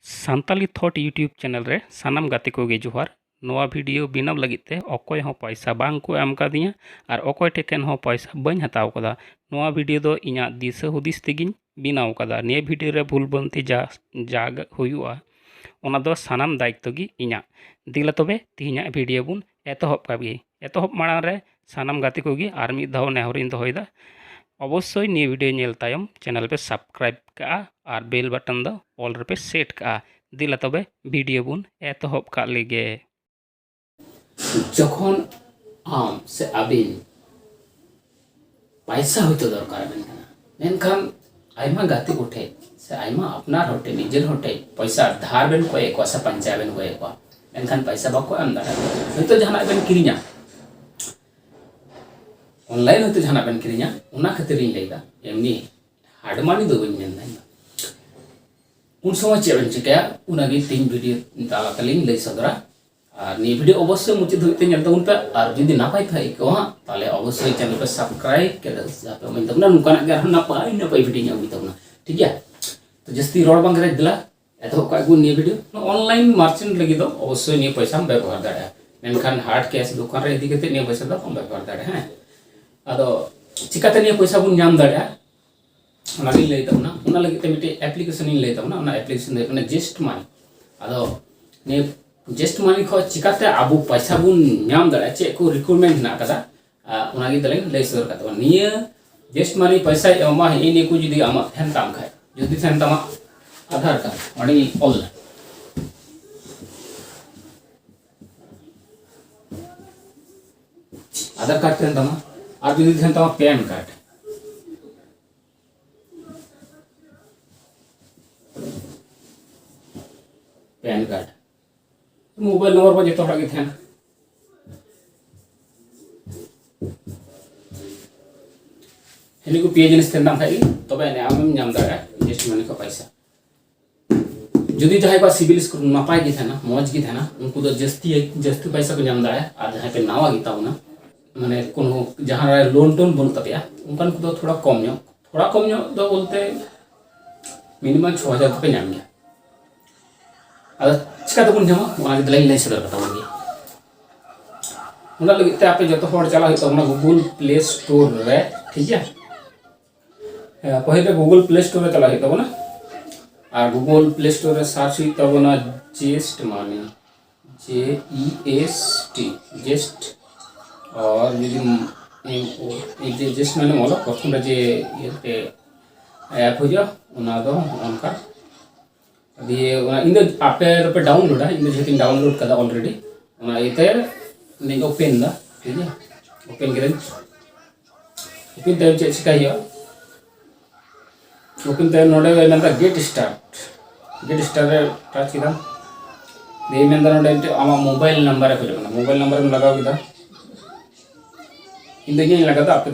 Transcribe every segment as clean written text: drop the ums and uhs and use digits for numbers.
सान्ताली thought YouTube channel रे सानाम गाते को गे जोहार। नोआ वीडियो बिनाव लगिते अकोय हो पैसा बांग को एम कादिया और अकोय टेकन हो पैसा बन हताव कदा। नोआ वीडियो दो इना दिशा हुदिस तेगिन बिनाव कदा। निये वीडियो रे भूल बनती जाग हुयुआ ओना दो सानाम दायित्व गी इना दिला तबे तिहिना वीडियो बुन एतहब काबी एतहब माड़ा रे सानाम गाते को गी आर मिद धाव नेहरिन दोहयदा अवश्य निये वीडियो नेल तायम चैनल पे सब्सक्राइब का और बेल बटन दो ऑल रे पे सेट का दिला तबे वीडियो बुन एतहब का लेगे। যখন आम से आबिन पैसा होते दरकार मेनखान आयमा गाते उठे से आयमा अपनार होटे निजेर होटे पैसा धार बेन कोए को से पंचा बेन कोए को मेनखान पैसा बाको एम दाड़ा होतो जहाना बेन किरिया ऑनलाइन होतो जहाना बेन किरिया उना खातिर इन लेगा एमनी हार्ड मानी दो बन मेन उन समय चे बेन चिका उनागी तीन वीडियो ताला तलिंग ले सदरा और ये वीडियो अवश्य मुझे धोते हैं तो उन पे और यदि नापाई था एक वहाँ ताले अवश्य चैनल पे सब्सक्राइब कर दो मैं तब ना नुका ना क्या नापाई वीडियो नहीं तब ना ठीक है। तो जस्ती रोड बंग करे दिला ऐसा कोई गुण ये वीडियो ऑनलाइन मार्चेंट लगी तो अवश्य नहीं पैसा हम व्यवहार दाड़ा मेनखान हार्ड कैश दुकान रे इदी करते नहीं पैसा तो हम व्यवहार दाड़ा हैं अदो चिकाते नहीं पैसा बुन जाम दाड़ा ना ली ले तब ना उना लगी ते मिटे एप्लीकेशन इन ले तब ना उना एप्लीकेशन दे कने जस्ट मानी अदो ने जस्ट मानी खो चिकाते आबू पैसा बुन नाम दाड़ा चे को रिक्रूटमेंट ना कदा उनागी दले ले सर कदा निया जस्ट मानी पैसा एमा हे ने को जदी आमा थेन ताम खाय जदी थेन तामा आधार कार्ड अडी ऑल आधार कार्ड थेन तामा और जदी थेन तामा pan card pan card mobile number पर जो हड़ागे थे हेली को पिए जिनिस तेंदाम खाई तबे ने आम नाम दाड़ा जस्ट मानी का पैसा जदी जहां को सिविल स्कोर नापाय गे थाना मौज गे थाना उनको तो जस्ती पैसा को नाम दाड़ा और जहां पे नावा गे ताउना माने कोनो जहां लोन टोन बन तपया उनकान को तो थोड़ा कम दो बोलते मिनिमम 6000 रुपए नाम गया अदा चिका तबन जमा उना के दलाई ले सदर बताओगे उना लगे ते आपे जतो हर चला तो उना गूगल प्ले स्टोर रे ठीक है पहिले गूगल प्ले स्टोर रे चला तो ना और गूगल प्ले स्टोर रे सर्च तो ना जेस्ट माने JEST जेस्ट और यदि जेस्ट माने मोला प्रथम जे ये ऐप हो जा उना दो उनका दिए इन आपे पे डाउनलोड है इन जेतिन डाउनलोड कदा ऑलरेडी उना इते ने ओपन दा ठीक है ओपन करें ओपन टाइम चेक सिखाइयो ओपन टाइम नोडे नंदा गेट स्टार्ट रे टच किदा दे में नोडे आमा मोबाइल नंबर है मोबाइल नंबर में लगाओ किदा इन देखिए लगा था आपे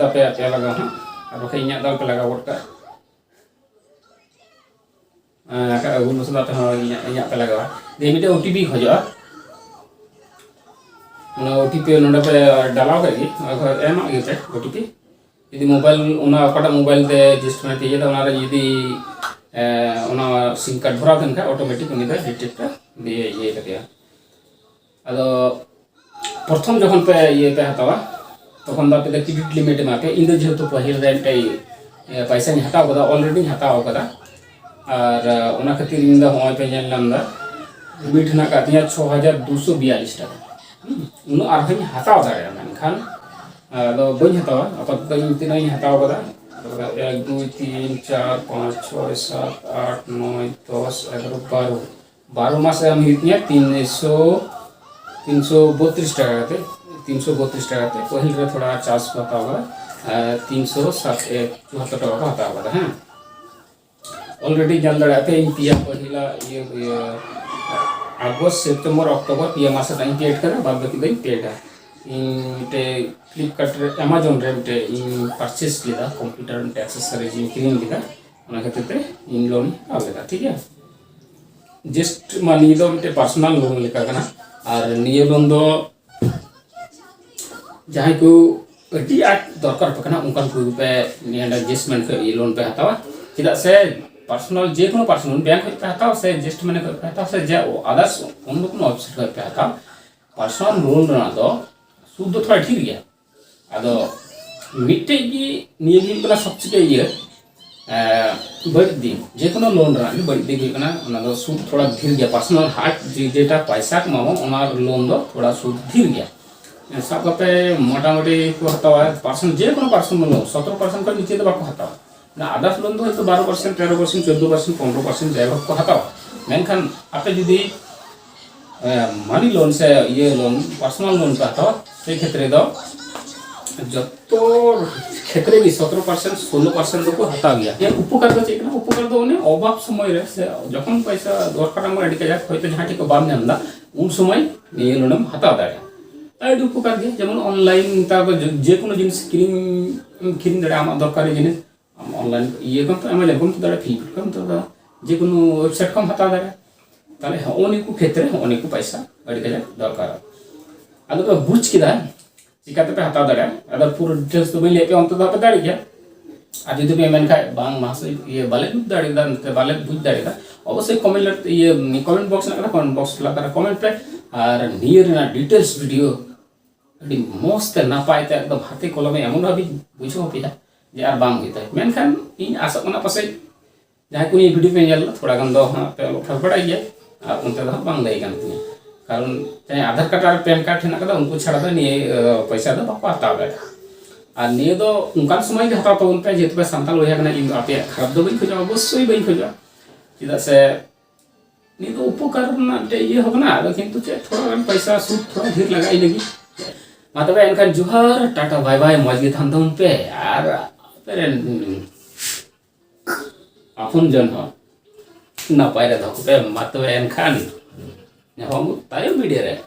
लगा हां और बखै इन्या दाल पे लगा वोट का का अगुन मसला तो इन्या पे लगा दे मिटे ओटीपी खोजो ना ओटीपी नोडे पे डालाओ करगी एमा गेते ओटीपी यदि मोबाइल उना अकटा मोबाइल ते जस्ट में ते उना रे यदि उना सिम कार्ड भरा देन का ऑटोमेटिक उनी दे डिटेक्ट दिए ये करिया अदो प्रथम जखन पे ये पे हतावा तखन दा पे क्रेडिट लिमिट में पे इन जेहेतु पहिल रेंट पैसा नि हताव कदा ऑलरेडी हताव कदा और उना खातिर इन दा होय पे नेल नाम दा लिमिट ना का दिया 6242 टाका उन आर हई हताव दाड़ा मेनखान दो बई हतावा अपन तो इन तीन हताव कदा 1 2 3 4 5 6 7 8 9 10 11 12 मास हम हितनिया 332 टाका ते 332 टाका ते पहिल रे थोड़ा चार्ज बतावा 374 टाका हतावा है ऑलरेडी जान लड़ा पे पिया पहिला ये अगस्त सितंबर अक्टूबर पिया मास टाइम पेड करा बाद बाकी दिन पेड है इनटे फ्लिपकार्ट रे अमेज़न रे इनटे इन परचेस किया computer and accessories in clean किया उना खातिर ते इन लोन आवेगा ठीक है जस्ट मानी दो इनटे पर्सनल लोन लेका कना और निये लोन दो जहां को अति दरकार पकना उनका को पे निया एडजस्टमेंट के ये लोन पे हतावा चिदा से पर्सनल जेको पर्सनल बैंक पे हताओ से जस्ट मैंने पे हताओ से जे अदर्स उन लोग वेबसाइट पे हताओ पर्सनल लोन रना दो सूद दो थोड़ा ढेर गया अदो मिट्टे की नियम वाला सबसे के ये बड़ी दिन जेको लोन रना बड़ी दिन हुई कना उना दो सूद थोड़ा ढेर गया पर्सनल हार्ट जेटा पैसा कमाओ उना लोन दो थोड़ा सूद ढेर गया सब पे मोटामोटी को हतावा पर्सन जेको पर्सनल लोन 17% का नीचे तो बाको हतावा ना आदार्स लोन तो 12%, 13%, 14%, 15% जाएगा को हतावा मेनखान आपे जुदी मानी लोन से ये लोन पर्सनल लोन पे हतावा से क्षेत्र दो जो क्षेत्र भी 17%, 16% को हता गया ये उपकार तो चेक ना उपकार तो उन्हें अभाव समय रे से जखन पैसा दरकार हम अड़ी का होय तो जहां को बाम नामदा उन समय ये लोन हता दाड़ा आड़ी उपकार गया जेमन ऑनलाइन ता जे कोनो जिनिस किरिंग दाड़ा आमा दरकारी जिनिस ऑनलाइन ये कम तो अमेजन कम तो दाड़ा फ्लिपकार्ट कम तो जे कोनो वेबसाइट कम हता दाड़ा ताले होनी को क्षेत्र होनी को पैसा अड़ी का दरकार आदो तो बुझ किदा चिकाते पे हता दाड़ा अदर पूरा डिटेल्स तो ले पे अंत तो पे दाड़ी गया आ जदि पे मेन खाय बांग मास ये बाले बुझ दाड़ी दा बाले बुझ दाड़ी दा अवश्य कमेंट ये कमेंट बॉक्स ना कमेंट बॉक्स ला कर कमेंट पे और नियर ना डिटेल्स वीडियो अभी मस्त नापाय ते एकदम हाथे कलमे एमन भाबी बुझो पिया जे आर बांग होता है मेनखान इन आशा कना पासे जहां को ये वीडियो पे नेल थोड़ा गन दो हां पे लोग बड़ा गया और उनते दो बांग लई गन तिया कारण चाहे आधार कार्ड और पैन कार्ड हेना कदा उनको छाड़ा दो निये पैसा दो बाको हताव दाड़ा और निये दो उनकान समय के हताव तो उन पे जेतु पे संताल होया कना इन आपे खराब दो बई खोजा अवश्य बई खोजा चिदा से नि तो उपकार ना ते ये होना किंतु चे थोड़ा पैसा सूद थोड़ा ढेर लगाई लगी मातबे एनखान जुहार टाटा बाय बाय मौज गे थान दोन पे और पेरेन आपन जन हो ना पायरे दो पे मातबे एनखान हम तायो वीडियो रे।